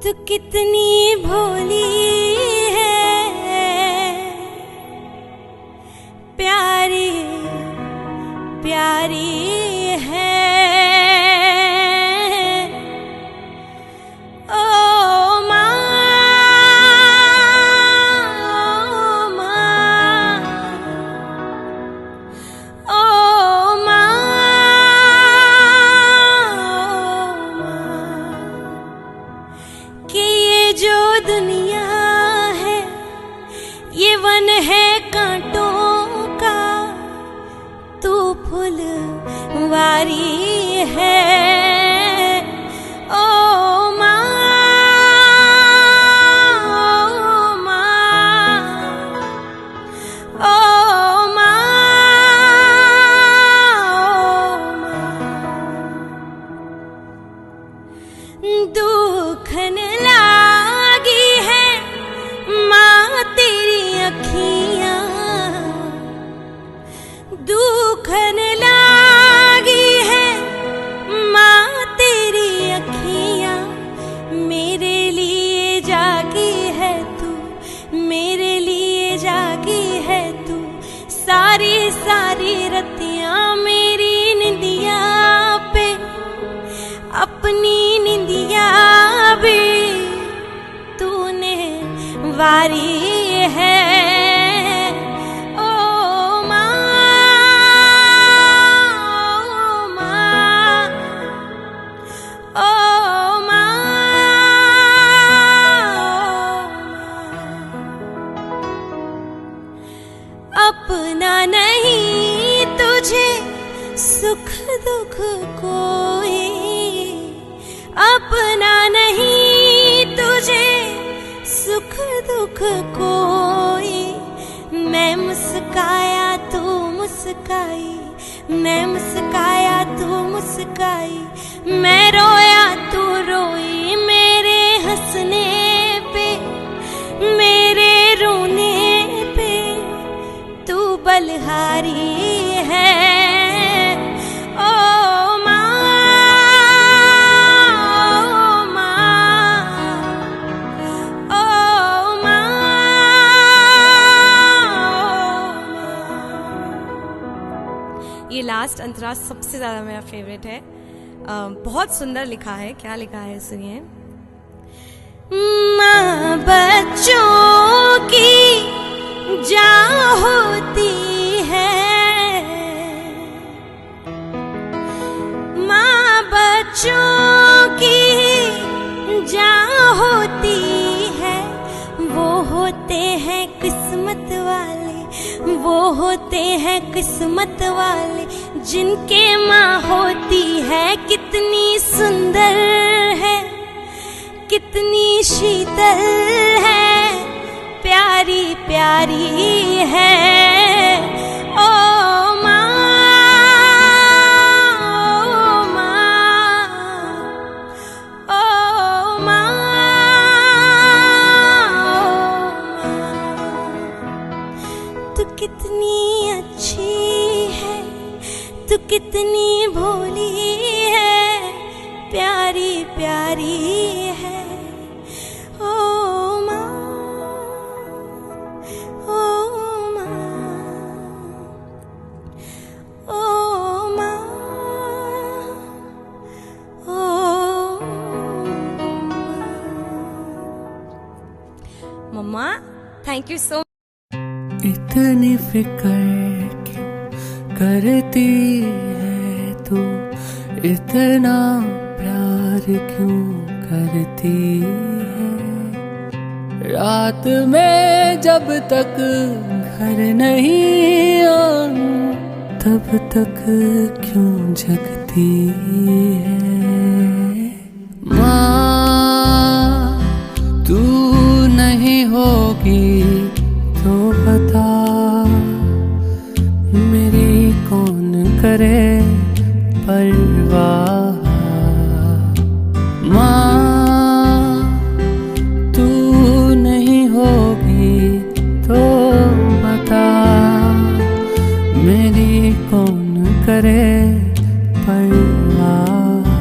तू कितनी भोली है, प्यारी प्यारी है। ओ माँ, ओ माँ, कि ये जो दुनिया है ये वन है कांटों का, तू फुलवारी है। ओ माँ, ओ माँ, ओ माँ, दुखन लागी है माँ तेरी अखियाँ, दुखन लागी है माँ तेरी अखियाँ। मेरे लिए जागी है तू, मेरे लिए जागी है तू, सारी सारी रतियाँ मेरी निंदिया पे, अपनी निंदिया भी तूने वारी है। ओ माँ, ओ माँ, ओ माँ, अपना नहीं तुझे सुख दुख कोई, अपना नहीं तुझे सुख दुख कोई। मैं मुस्काया तू मुस्काई, मैं मुस्काया तू मुस्काई, मैं रोया तू रोई। मेरे हंसने पे मेरे रोने पे तू बलहारी है। ओ माँ, ओ माँ, ओ माँ, ये लास्ट अंतरा सबसे ज्यादा मेरा फेवरेट है। बहुत सुंदर लिखा है। क्या लिखा है सुनिए। माँ बच्चों की जान होती है, माँ बच्चों की जान होती है। वो होते हैं किस्मत वाले, वो होते हैं किस्मत वाले, जिनके माँ होती है। कितनी सुंदर है, कितनी शीतल है, प्यारी प्यारी है। ओ माँ, ओ माँ, ओ माँ, तू कितनी अच्छी है, तू कितनी भोली है, प्यारी प्यारी है। ओ माँ, ओ माँ, ओ माँ, ओ मम्मा, थैंक यू सो। इतनी फिक्र क्यों करती है तू, इतना प्यार क्यों करती है। रात में जब तक घर नहीं आऊं, तब तक क्यों जगती है। माँ तू नहीं होगी तो बता, मेरी कौन करे परवाह। माँ तू नहीं होगी तो बता, मेरी कौन करे परवाह।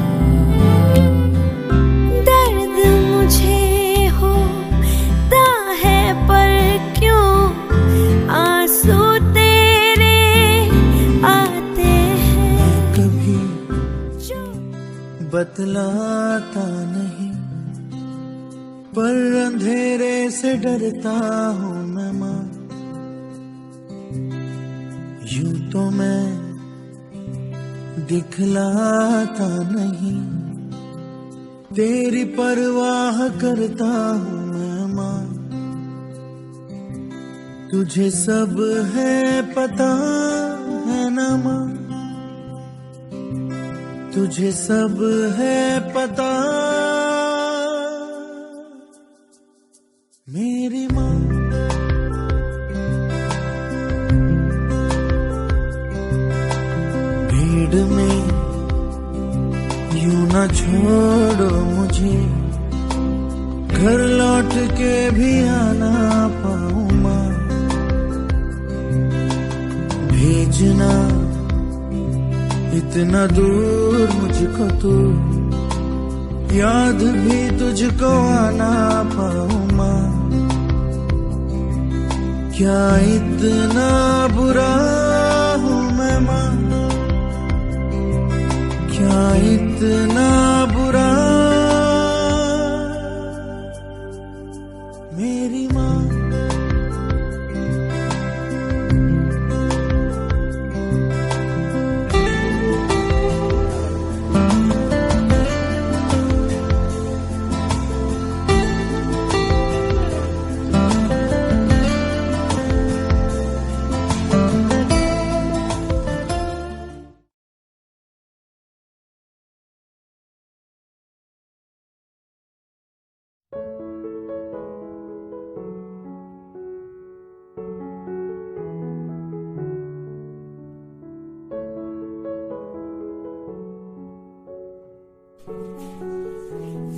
बतलाता नहीं, पर अंधेरे से डरता हूँ मैं माँ। यूं तो मैं दिखलाता नहीं, तेरी परवाह करता हूँ मैं माँ। तुझे सब है पता है ना माँ, तुझे सब है पता मेरी माँ। भीड़ में यूं ना छोड़ो मुझे, घर लौट के भी आना पाऊं माँ। भेजना इतना दूर मुझको तो, याद भी तुझको आना पाऊं माँ। क्या इतना बुरा हूँ मैं माँ, क्या इतना बुरा मेरी माँ।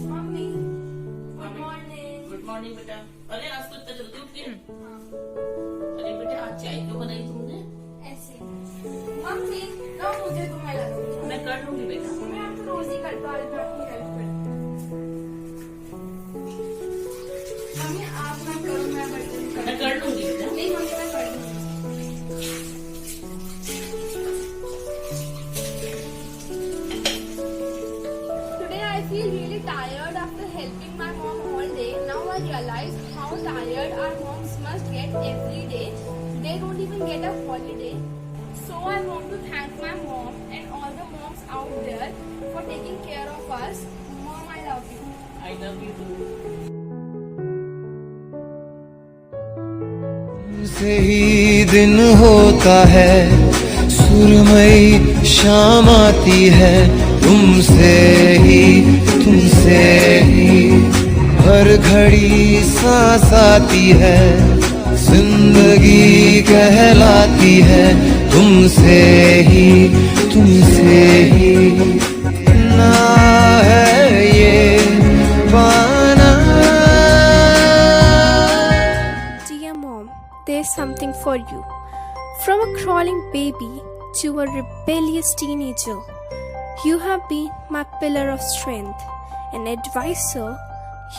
Mummy good morning. Good morning बेटा। अरे आज तो इतना जल्दी उठ गए। अरे बेटा आज चाय क्यों बनाई तुमने? ऐसे मम्मी ना मुझे तुम्हें लगा मैं कर लूंगी बेटा। मैं आप तो रोज ही करता हूँ, आज मैं अपनी हेल्प करती मम्मी आप ना करो, मैं बर्तन मैं कर लूंगी बेटा। नहीं मम्मी मैं कर लूंगी। Today I feel really tired after helping my mom all day. Now I realize how tired our moms must get every day. They don't even get a holiday. So I want to thank my mom and all the moms out there for taking care of us. Mom, I love you. I love you to. से ही दिन होता है, सुरमई शाम आती है, तुमसे ही हर घड़ी सांस आती है, जिंदगी कहलाती है, तुमसे ही ना है ये पाना। Dear Mom, there's something for you. From a crawling baby to a rebellious teenager, you have been my pillar of strength, an advisor.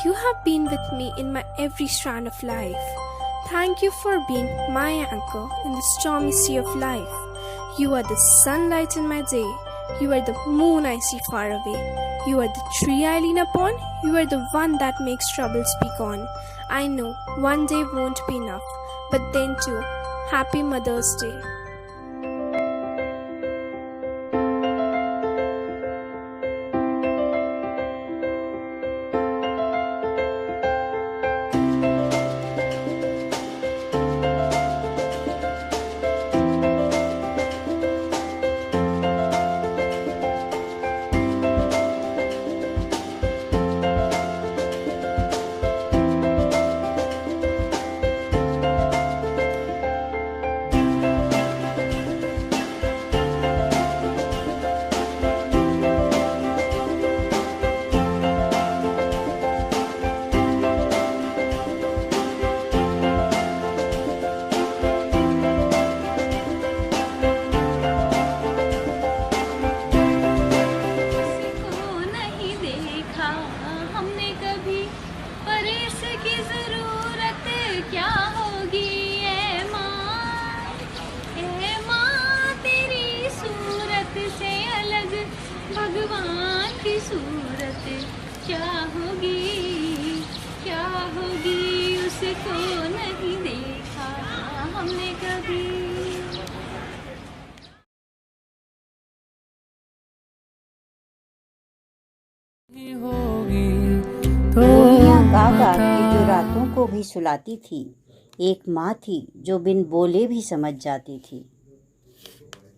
You have been with me in my every strand of life. Thank you for being my anchor in the stormy sea of life. You are the sunlight in my day. You are the moon I see far away. You are the tree I lean upon. You are the one that makes troubles be gone. I know one day won't be enough, but then too, Happy Mother's Day. भगवान की सूरत क्या होगी उसको नहीं देखा हमने कभी। होगी तो डोलियां गा गा बता। के जो रातों को भी सुलाती थी, एक माँ थी जो बिन बोले भी समझ जाती थी।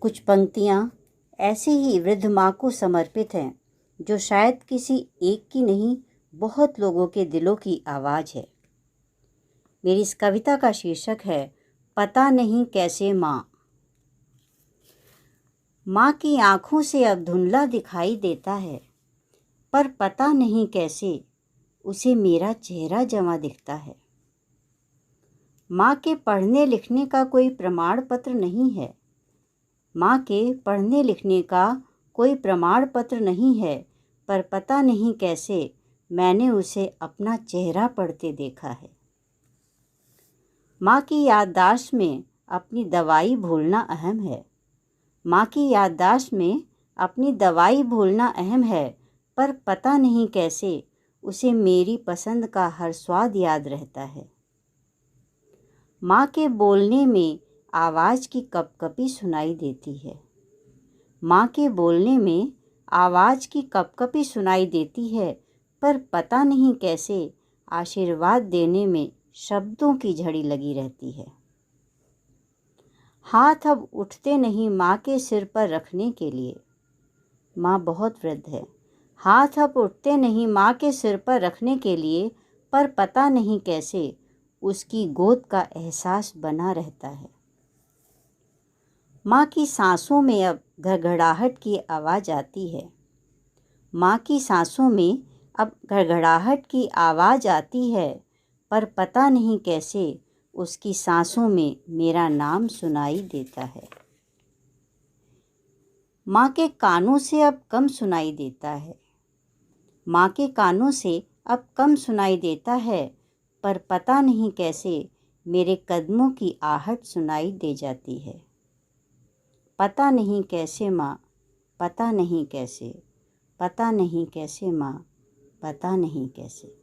कुछ पंक्तियाँ ऐसी ही वृद्ध माँ को समर्पित हैं, जो शायद किसी एक की नहीं, बहुत लोगों के दिलों की आवाज़ है। मेरी इस कविता का शीर्षक है पता नहीं कैसे माँ। माँ की आँखों से अब धुंधला दिखाई देता है, पर पता नहीं कैसे उसे मेरा चेहरा जमा दिखता है। माँ के पढ़ने लिखने का कोई प्रमाण पत्र नहीं है, माँ के पढ़ने लिखने का कोई प्रमाण पत्र नहीं है, पर पता नहीं कैसे मैंने उसे अपना चेहरा पढ़ते देखा है। माँ की याददाश्त में अपनी दवाई भूलना अहम है, माँ की याददाश्त में अपनी दवाई भूलना अहम है, पर पता नहीं कैसे उसे मेरी पसंद का हर स्वाद याद रहता है। माँ के बोलने में आवाज़ की कपकपी सुनाई देती है, माँ के बोलने में आवाज़ की कपकपी सुनाई देती है, पर पता नहीं कैसे आशीर्वाद देने में शब्दों की झड़ी लगी रहती है। हाथ अब उठते नहीं माँ के सिर पर रखने के लिए, माँ बहुत वृद्ध है। हाथ अब उठते नहीं माँ के सिर पर रखने के लिए, पर पता नहीं कैसे उसकी गोद का एहसास बना रहता है। माँ की सांसों में अब घड़घड़ाहट की आवाज़ आती है, माँ की सांसों में अब घड़घड़ाहट की आवाज़ आती है, पर पता नहीं कैसे उसकी सांसों में मेरा नाम सुनाई देता है। माँ के कानों से अब कम सुनाई देता है, माँ के कानों से अब कम सुनाई देता है, पर पता नहीं कैसे मेरे कदमों की आहट सुनाई दे जाती है। पता नहीं कैसे माँ, पता नहीं कैसे, पता नहीं कैसे माँ, पता नहीं कैसे।